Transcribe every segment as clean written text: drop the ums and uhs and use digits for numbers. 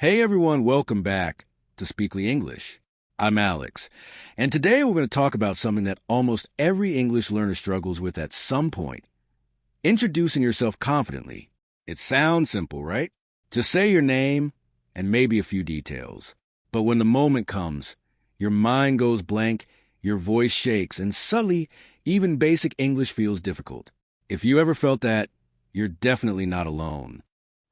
Hey everyone, welcome back to Speakly English. I'm Alex, and today we're going to talk about something that almost every English learner struggles with at some point. Introducing yourself confidently. It sounds simple, right? Just say your name and maybe a few details. But when the moment comes, your mind goes blank, your voice shakes, and suddenly, even basic English feels difficult. If you ever felt that, you're definitely not alone.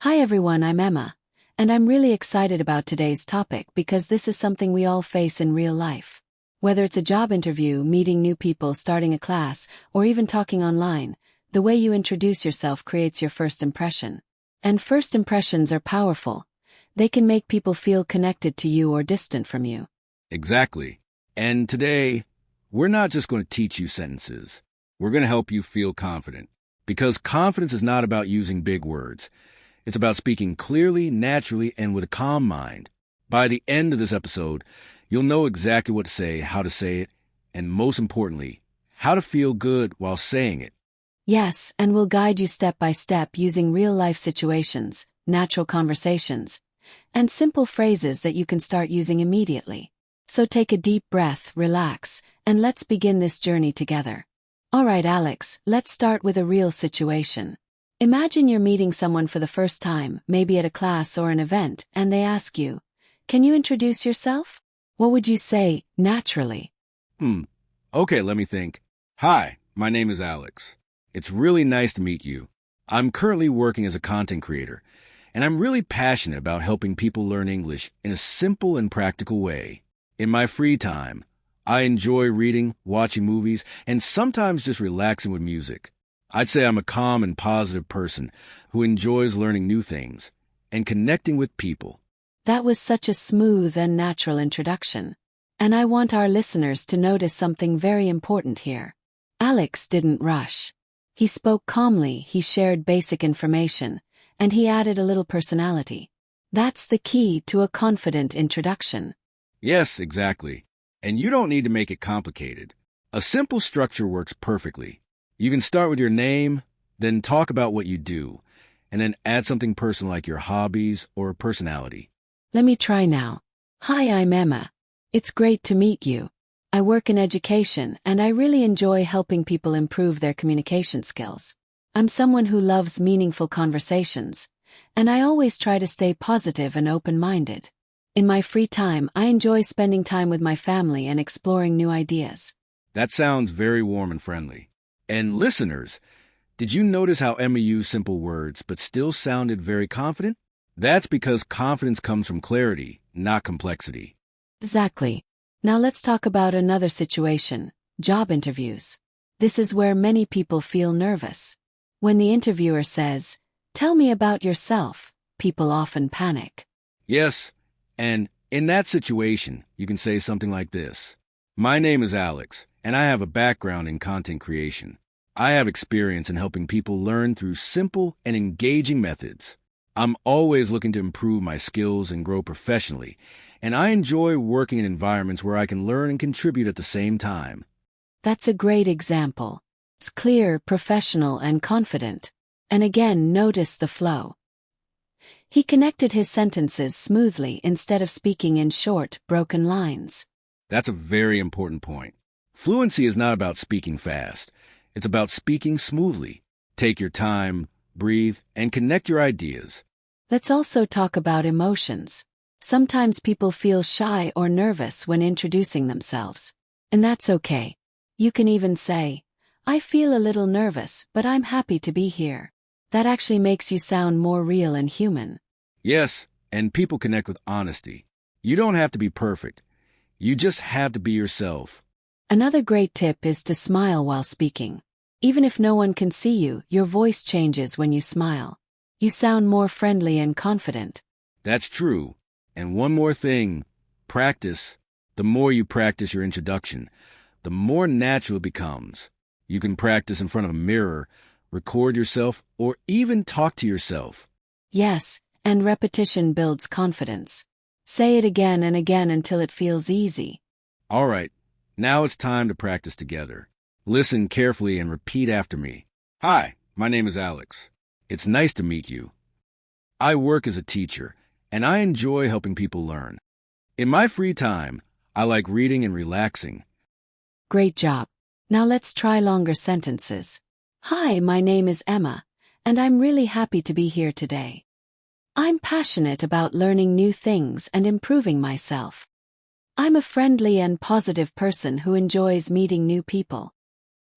Hi everyone, I'm Emma, and I'm really excited about today's topic because this is something we all face in real life. Whether it's a job interview, meeting new people, starting a class, or even talking online, the way you introduce yourself creates your first impression. And first impressions are powerful. They can make people feel connected to you or distant from you. Exactly. And today, we're not just going to teach you sentences. We're going to help you feel confident. Because confidence is not about using big words. It's about speaking clearly, naturally, and with a calm mind. By the end of this episode, you'll know exactly what to say, how to say it, and most importantly, how to feel good while saying it. Yes, and we'll guide you step by step using real-life situations, natural conversations, and simple phrases that you can start using immediately. So take a deep breath, relax, and let's begin this journey together. All right, Alex, let's start with a real situation. Imagine you're meeting someone for the first time, maybe at a class or an event, and they ask you, "Can you introduce yourself?" What would you say, naturally? Okay, let me think. Hi, my name is Alex. It's really nice to meet you. I'm currently working as a content creator, and I'm really passionate about helping people learn English in a simple and practical way. In my free time, I enjoy reading, watching movies, and sometimes just relaxing with music. I'd say I'm a calm and positive person who enjoys learning new things and connecting with people. That was such a smooth and natural introduction. And I want our listeners to notice something very important here. Alex didn't rush. He spoke calmly, he shared basic information, and he added a little personality. That's the key to a confident introduction. Yes, exactly. And you don't need to make it complicated. A simple structure works perfectly. You can start with your name, then talk about what you do, and then add something personal like your hobbies or personality. Let me try now. Hi, I'm Emma. It's great to meet you. I work in education and I really enjoy helping people improve their communication skills. I'm someone who loves meaningful conversations, and I always try to stay positive and open-minded. In my free time, I enjoy spending time with my family and exploring new ideas. That sounds very warm and friendly. And listeners, did you notice how Emma used simple words but still sounded very confident? That's because confidence comes from clarity, not complexity. Exactly. Now let's talk about another situation, job interviews. This is where many people feel nervous. When the interviewer says, "Tell me about yourself," people often panic. Yes, and in that situation, you can say something like this. My name is Alex, and I have a background in content creation. I have experience in helping people learn through simple and engaging methods. I'm always looking to improve my skills and grow professionally, and I enjoy working in environments where I can learn and contribute at the same time. That's a great example. It's clear, professional, and confident. And again, notice the flow. He connected his sentences smoothly instead of speaking in short, broken lines. That's a very important point. Fluency is not about speaking fast. It's about speaking smoothly. Take your time, breathe, and connect your ideas. Let's also talk about emotions. Sometimes people feel shy or nervous when introducing themselves. And that's okay. You can even say, "I feel a little nervous, but I'm happy to be here." That actually makes you sound more real and human. Yes, and people connect with honesty. You don't have to be perfect. You just have to be yourself. Another great tip is to smile while speaking. Even if no one can see you, your voice changes when you smile. You sound more friendly and confident. That's true. And one more thing, practice. The more you practice your introduction, the more natural it becomes. You can practice in front of a mirror, record yourself, or even talk to yourself. Yes, and repetition builds confidence. Say it again and again until it feels easy. All right, now it's time to practice together. Listen carefully and repeat after me. Hi, my name is Alex. It's nice to meet you. I work as a teacher, and I enjoy helping people learn. In my free time, I like reading and relaxing. Great job. Now let's try longer sentences. Hi, my name is Emma, and I'm really happy to be here today. I'm passionate about learning new things and improving myself. I'm a friendly and positive person who enjoys meeting new people.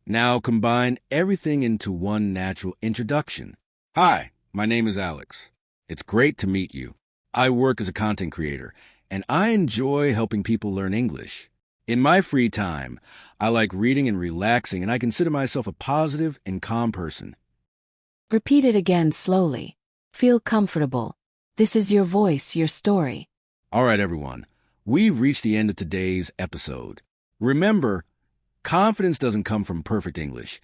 Now combine everything into one natural introduction. Hi, my name is Alex. It's great to meet you. I work as a content creator, and I enjoy helping people learn English. In my free time, I like reading and relaxing, and I consider myself a positive and calm person. Repeat it again slowly. Feel comfortable. This is your voice, your story. All right, everyone. We've reached the end of today's episode. Remember, confidence doesn't come from perfect English.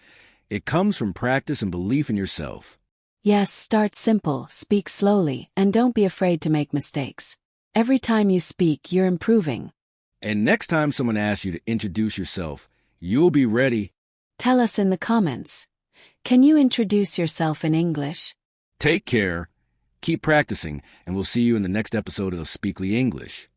It comes from practice and belief in yourself. Yes, start simple, speak slowly, and don't be afraid to make mistakes. Every time you speak, you're improving. And next time someone asks you to introduce yourself, you'll be ready. Tell us in the comments. Can you introduce yourself in English? Take care, keep practicing, and we'll see you in the next episode of Speakly English.